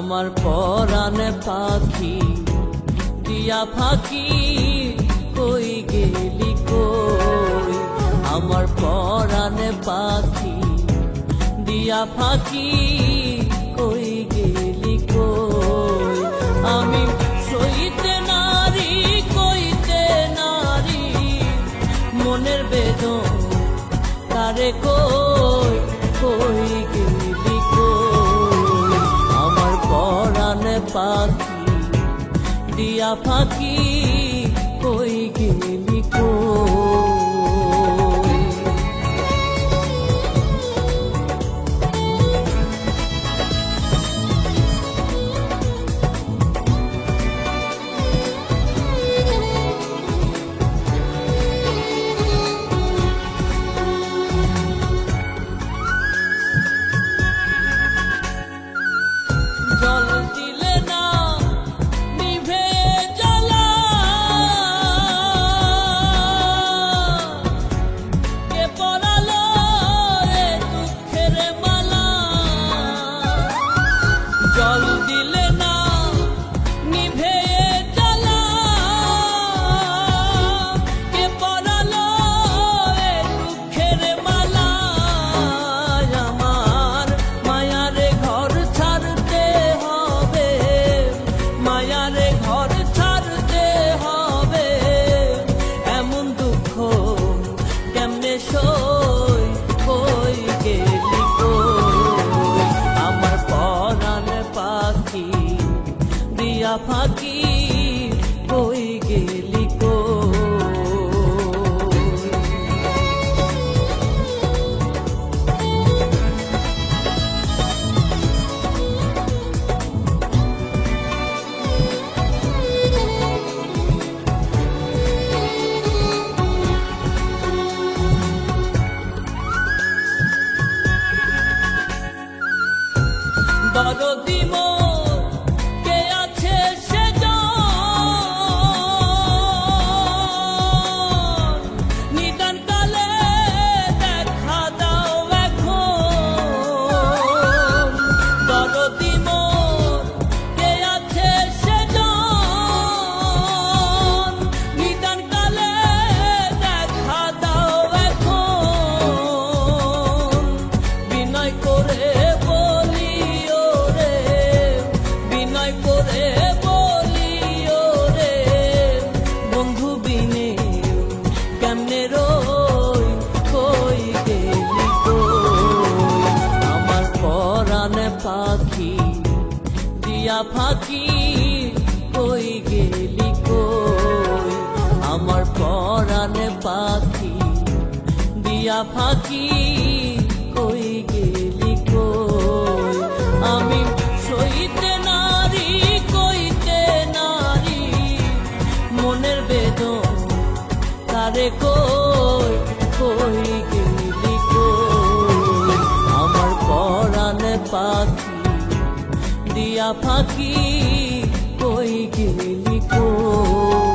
আমার পরাণে পাখি দিয়া ফাঁকি কই গেলি কই, আমার পরাণে পাখি দিয়া ফাঁকি কই গেলি কই। আমি সইতে নারী কইতে নারী মনের বেদন তারে কই কই গেলি কই, আমার পরাণে পাখি দিয়া ফাঁকি কই গেলি কই। জল দিলে না নিভে জ্বালা, কে পরালো এ দুঃখের মালা। জল দিলে না নিভে জ্বালা, কে পরালো এ দুঃখের মালা। আমার মায়ারে ঘর ছাড়তে হবে, মায়ারে ঘর ছাড়তে হবে, এমন দুঃখ কেমনে সই কই গেলি কই, আমার পরাণে পাখি দিয়া ফাঁকি কই গেলি কই। দরদি মোর কে আছে সেজন, নিদান কালে দেখা দাও এখন। দরদি মোর কে আছে সেজন, নিদান কালে দেখা দাও এখন। বিনয় করে বলি ওরে, বিনয় করে বলি ওরে, বন্ধু বিনে কেমনে রই কই গেলি কই, আমার পরাণে পাখি দিয়া ফাঁকি কই গেলি কই, আমার পরাণে পাখি দিয়া ফাঁকি কই গেলি কই। আমি সইতে নারী কইতে নারী মনের বেদন তারে কই কই গেলি কই, আমার পরাণে পাখি দিয়া ফাঁকি কই গেলি কই।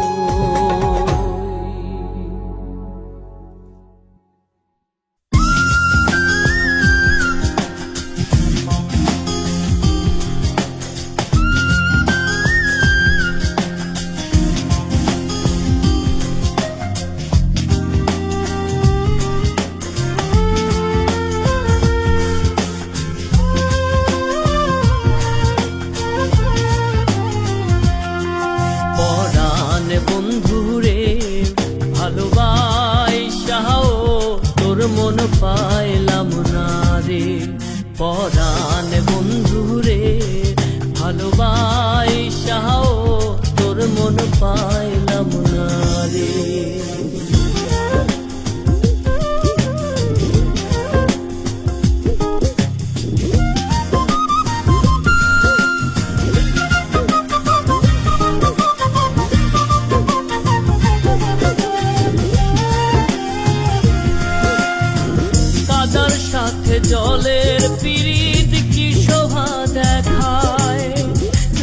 পরাণে বন্ধুরে ভালোবাসাও তোর মন পাইলাম না রে, পরাণে বন্ধুরে ভালোবাসাও তোর মন পাইলাম না রে। কাদার সাথে জলের পিরিত কি শোভা দেখায়,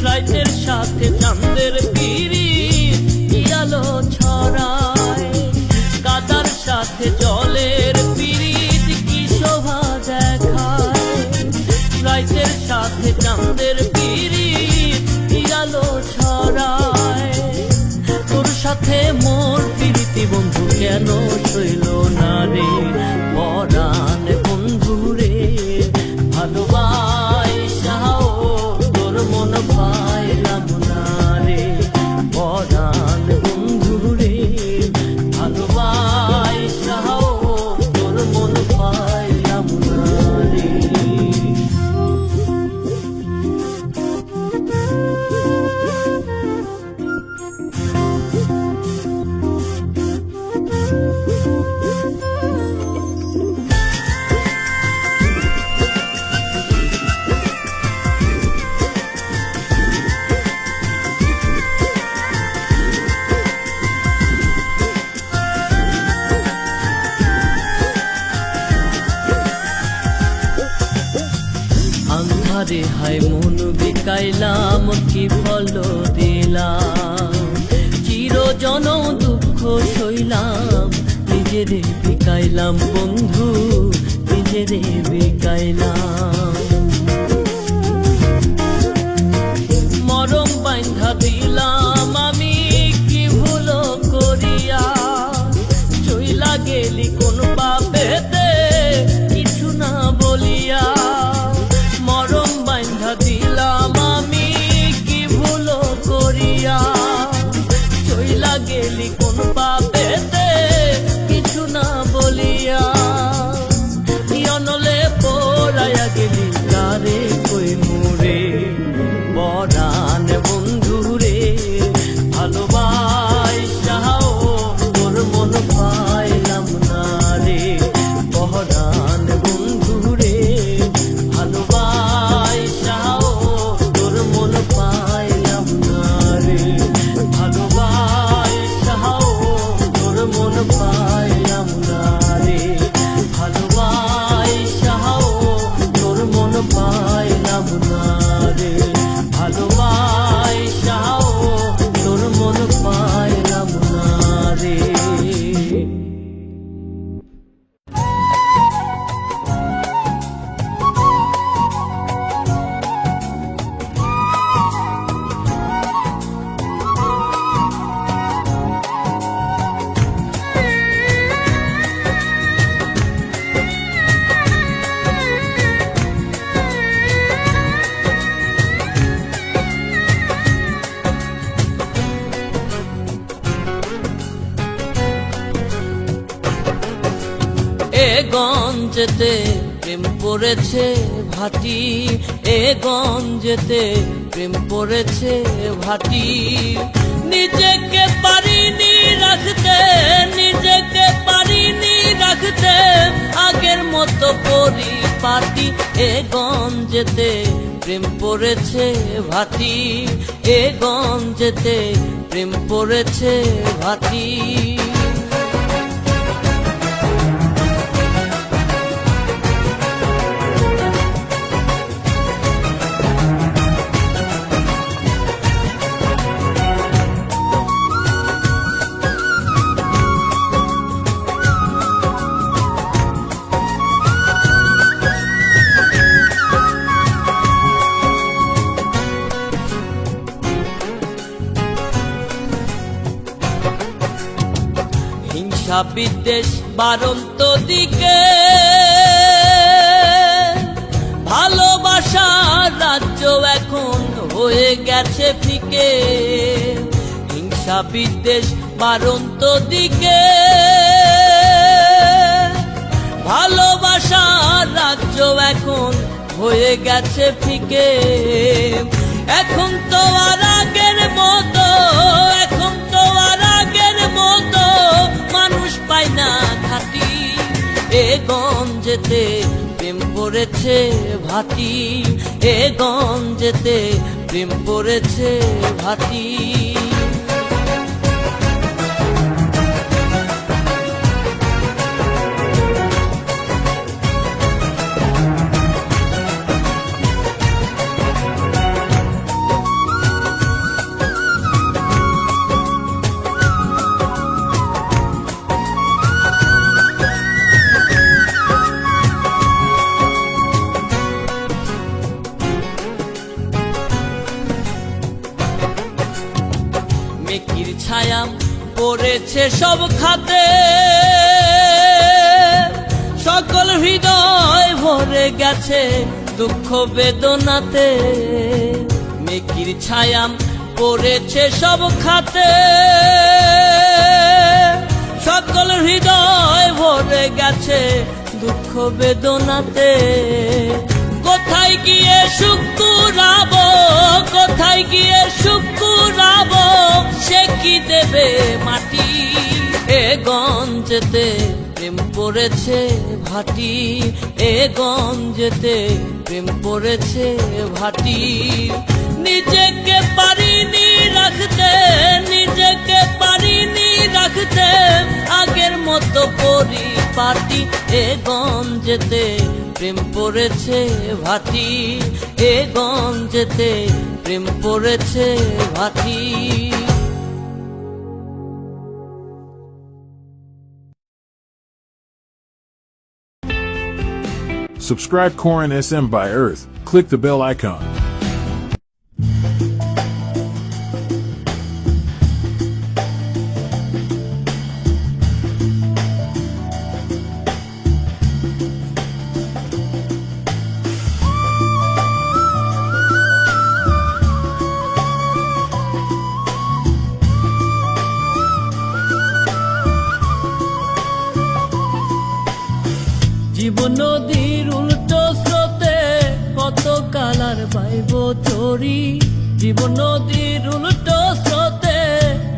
রাইতের সাথে চাঁদের পিরিত কি আলো ছড়ায়। কাদার সাথে জলের পিরিত কি শোভা দেখায়, রাইতের সাথে চাঁদের পিরিত সাথে মোর প্রীতি বন্ধু কেন সইল না রে পরাণ বন্ধু রে ভালোবাসাও তোর মন পাইলাম না রে পরাণ বন্ধু রে ভালোবাসাও তোর মন পাইলাম না রে। আন্ধারে হায় মন বিকাইলাম কি ফল দিলাম চিরজনম দুঃখ সইলাম নিজেরে বিকাইলাম বন্ধু নিজেরে বিকাইলাম মরম বান্ধা দিলাম আমি কি ভুল করিয়া চইলা গেলি কোন পাপেতে কিছু না বলিয়া মরম বান্ধা দিলাম আমি কি ভুল করিয়া চইলা গেলি কোন পাপেতে কিছু না বলিয়া অনলে পড়াইয়া গেলি কারে কই মুরে পরাণ বন্ধু রে ভালোবাসাও তোর মন পাইলাম না রে পরাণ বন্ধু রে ভালোবাসাও তোর মন পাইলাম না রে ভালোবাসাও তোর মন পাইলাম না রে ভালোবাসাও তোর মন পাইলাম না রে ভালোবাসাও তোর মন পাইলাম না রে। এ গঞ্জেতে প্রেম পড়েছে ভাটি এ গঞ্জেতে প্রেম পড়েছে ভাটি নিজেকে পারিনি রাখতে নিজেকে পারিনি রাখতে আগের মতো পরিপাটি এ গঞ্জেতে প্রেম পড়েছে ভাটি এ গঞ্জেতে প্রেম পড়েছে ভাটি হিংসা বিদ্বেষ বারন্ত দিকে ভালোবাসার রাজ্য এখন হয়ে গেছে ফিকে হিংসা বিদ্বেষ বারন্ত দিকে ভালোবাসার রাজ্য এখন হয়ে গেছে ফিকে এখন তো আর আগের মতো এখন তো আর আগের মতো মানুষ পায় না খাটি এ গঞ্জেতে প্রেম পড়েছে ভাটি এ গঞ্জেতে প্রেম পড়েছে ভাটি পড়েছে সব খাতে, সকল হৃদয় ভরে গেছে দুঃখ বেদনাতে। মেঘের ছায়া পড়েছে সব খাতে, সকল হৃদয় ভরে গেছে দুঃখ বেদনাতে। কোথায় গিয়ে সুখ কুড়াবো, কোথায় গিয়ে সুখ কুড়াবো, সে কি দেবে মাটি। এ গঞ্জেতে প্রেম পড়েছে ভাটি, এ গঞ্জেতে প্রেম পড়েছে ভাটি। নিজেকে পারিনি রাখতে, নিজেকে পারিনি রাখতে আগের মতো পরিপাটি। এ গঞ্জেতে প্রেম পড়েছে ভাটি, এ গঞ্জেতে প্রেম পড়েছে ভাটি। Subscribe Corin SM by Earth. Click the bell icon. জীবন নদীর উল্টো স্রোতে কত কালার বাইব তরি, জীবন নদীর উল্টো স্রোতে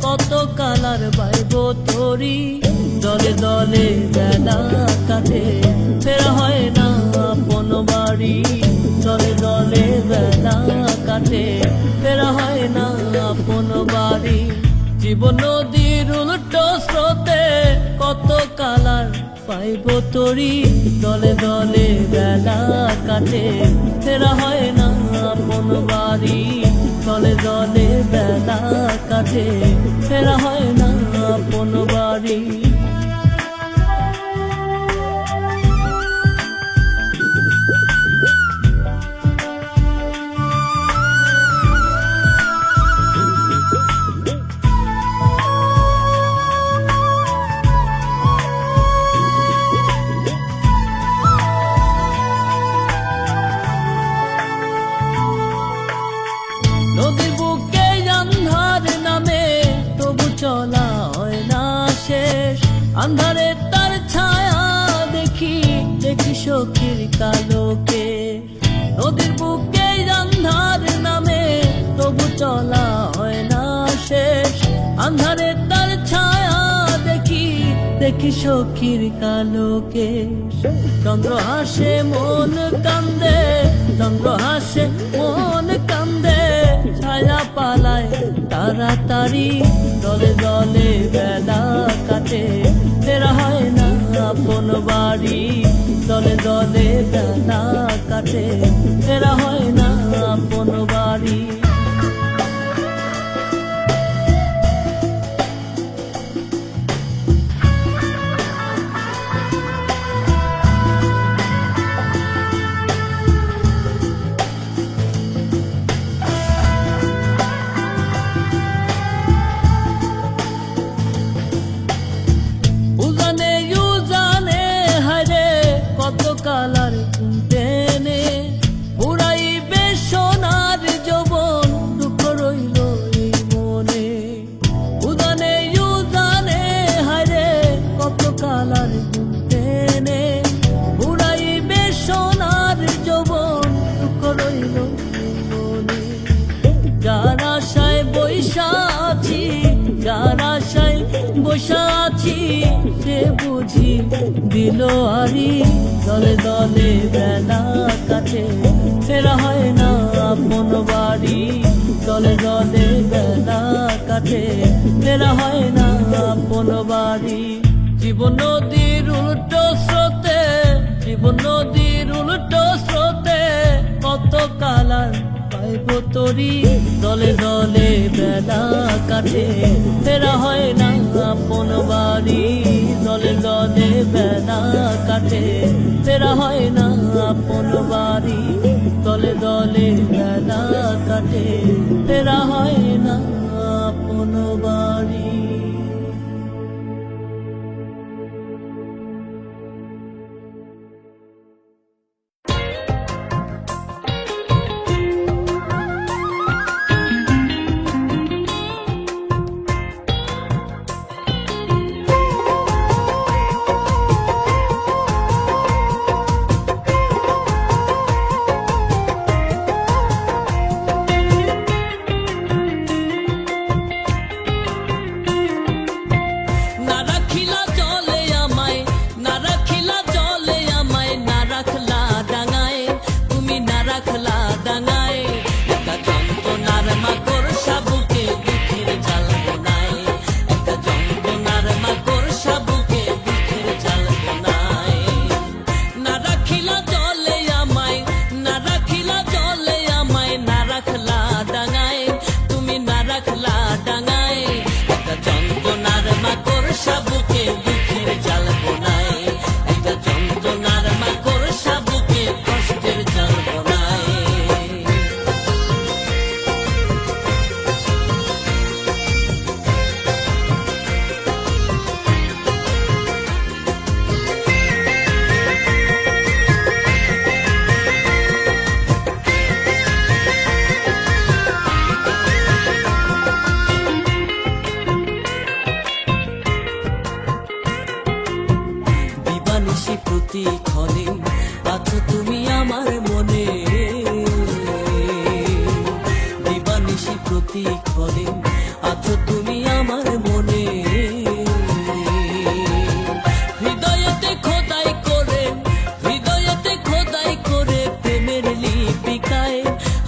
কত কালার বাইব তরি। দলে দলে বেলা কাটে ফেরা হয় না আপন বাড়ি, দলে দলে বেলা কাটে ফেরা হয় না আপন বাড়ি। জীবন নদীর উল্টো স্রোতে কত কালার পাইব তরি, দলে দলে বেলা কাটে ফেরা হয় না আপন বাড়ি, দলে দলে বেলা কাটে ফেরা হয় না আপন বাড়ি। নদীর বুকে আন্ধার নামে তবু চলা হয় না শেষ, আন্ধারে তার ছায়া দেখি দেখি সখীর কালোকে। নদীর বুকে আন্ধার নামে তবু চলা হয় না শেষ, আন্ধারে তার ছায়া দেখি দেখি সখীর কালোকে। চন্দ্র হাসে মন কান্দে, চন্দ্র হাসে মন কান্দে, ছায়া পালায় তাড়াতাড়ি, দলে দলে বেলা কাটে ফেরা হয় না আপন বাড়ি, দলে দলে বেলা কাটে ফেরা হয় না আপন বাড়ি। কালার টেনে উড়াইবে সোনার যৌবন, দুঃখ রইল এই মনে। উদানে উদানে হায়রে কত কালার টেনে উড়াইবে সোনার যৌবন, দুঃখ রইল এই মনে। যার আশায় বৈশা আছি, যার আশায় বৈশা আছি, সে বুঝি দিল আরি, দলে দলে বেলা কাটে ফেরা হয় না আপন বাড়ি, দলে দলে বেলা কাটে ফেরা হয় না আপন বাড়ি। জীবন নদীর উল্টো স্রোতে, জীবন নদীর উল্টো স্রোতে কত কালার পাইব তরি, দলে দলে বেলা কাটে ফেরা হয় না আপন বাড়ি, দলে দলে বেলা কাটে ফেরা হয় না আপন বাড়ি, দলে দলে বেলা কাটে ফেরা হয় না আপন বাড়ি। ক্ষণে আছো তুমি আমার মনে, দিবানিশি প্রতিক্ষণে আছো তুমি আমার মনে। হৃদয়েতে খোদাই করে, হৃদয়েতে খোদাই করে প্রেমের লিপিকায়,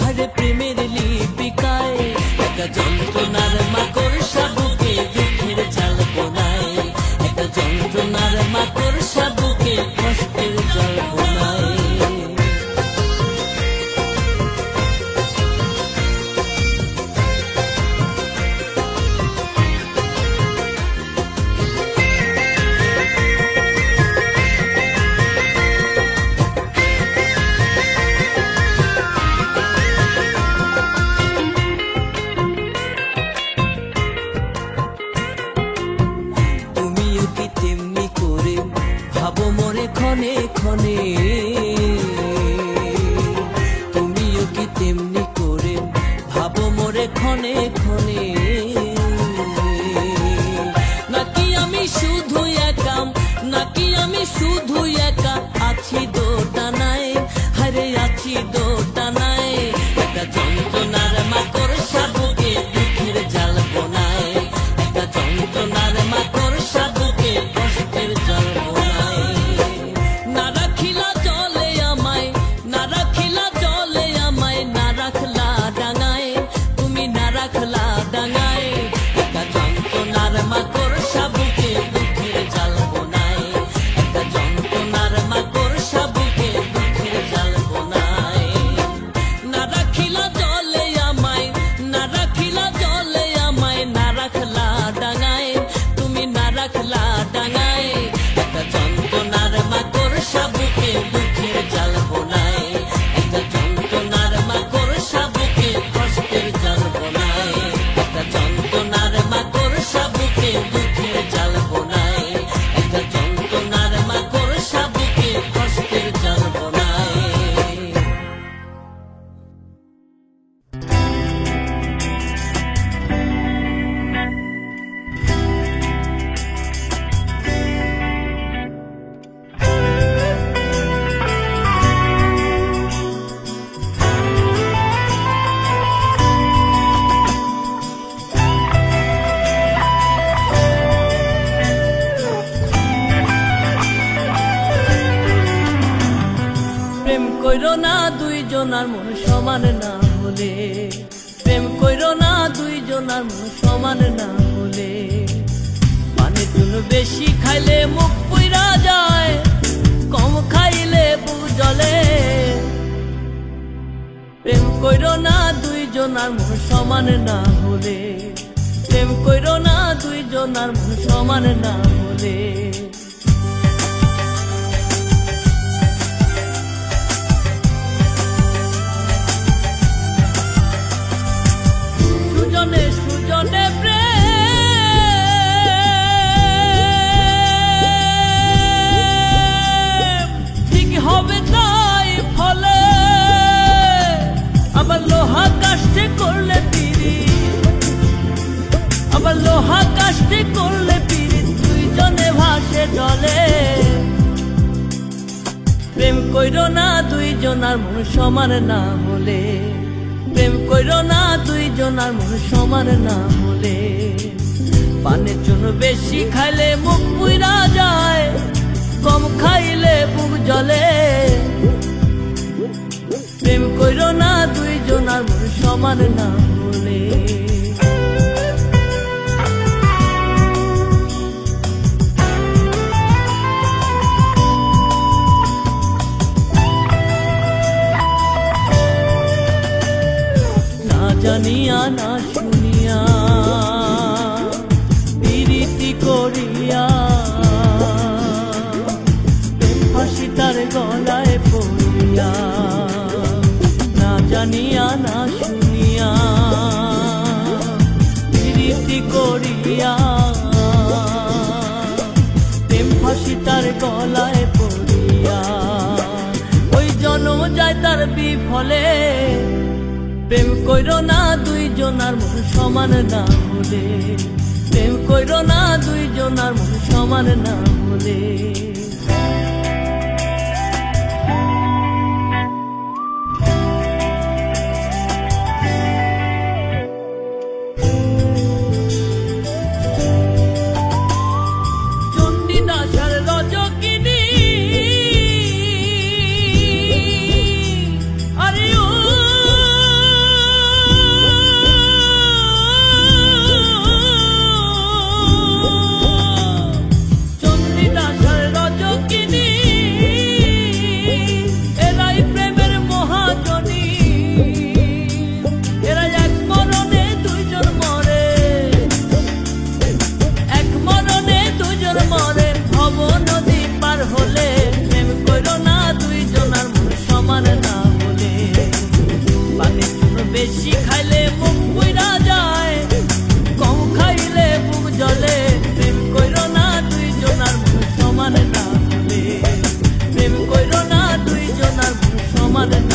আরে প্রেমের লিপিকায় একটা যন্ত্রণার মাকড় সাবুকে দুঃখের জাল বোনায়, একটা যন্ত্রণার মাকড় সাবুকে কষ্টের জাল বোনায়। তুমিও কি তেমনি করে ভাবো মরে ক্ষণে ক্ষণে, তুমিও কি তেমনি করে ভাবো মরে ক্ষণে ক্ষণে। নাকি আমি শুধু একা, নাকি আমি শুধু একা আছি দোটানায়, হারে আছি দোটানায় একটা যন্ত্রণার মাকড় সাবুকে দুঃখের জাল বোনায়, একটা যন্ত্রণার মাকড় সাবুকে কষ্টের জাল বোনায়। না রাখিলা জলে আমায়, না রাখিলা জলে আমায়, না রাখলা ডাঙায়, তুমি না রাখলা ডাঙায় একটা যন্ত্রণার মাকড় সাবুকে দুঃখের জাল বোনায়, একটা যন্ত্রণার মাকড় সাবুকে দুঃখের জাল বোনায়। না রাখিলা জলে আমায়, না রাখিলা জলে আমায়, না রাখলা ডাঙায়, তুমি না রাখলা ডাঙায় একটা যন্ত্রণার মাকড় সাবুকে দুঃখের জাল বোনায়, একটা যন্ত্রণার মাকড় সাবুকে কষ্টের জাল বোনায়, একটা যন্ত্রণার মাকড় সাবুকে দুঃখের জাল বোনায়, একটা যন্ত্রণার মাকড় সাবুকে কষ্টের জাল বোনায়। প্রেম কইরো না দুইজনার মন সমান না হলে, প্রেম কইরো না দুইজনার মন সমান না হলে। পানির জন্য বেশি খাইলে মুখ পুইরা যায়, কম খাইলে বুক জ্বলে। প্রেম কইরো না দুইজনার মন সমান না হলে, প্রেম কইরো না দুইজনার মন সমান না হলে। সুজনে সুজনে প্রেম ঠিক হবে তাই ফলে, আবার লোহা কাষ্টে করলে পিরিত, আবার লোহা কাষ্টে করলে পিরিত দুইজনে ভাসে জলে। প্রেম কইরো না দুইজনার মন সমান না হলে, প্রেম কইরো না দুইজনার মন সমান না হলে। পানের জন্য বেশি খাইলে মুখ পুইরা যায়, কম খাইলে বুক জ্বলে। প্রেম কইরো না দুইজনার মন সমান না হলে। জানিয়া না শুনিয়া প্রীতি করিয়া প্রেম ফাঁসি তার গলায় পড়িয়া, না জানিয়া না শুনিয়া প্রীতি করিয়া প্রেম ফাঁসি তার গলায় পড়িয়া। ওই জন্ম যায় তার বিফলে, প্রেম কইরো না দুইজনার মন সমান না হলে, প্রেম কইরো না দুইজনার মন সমান না হলে। সমান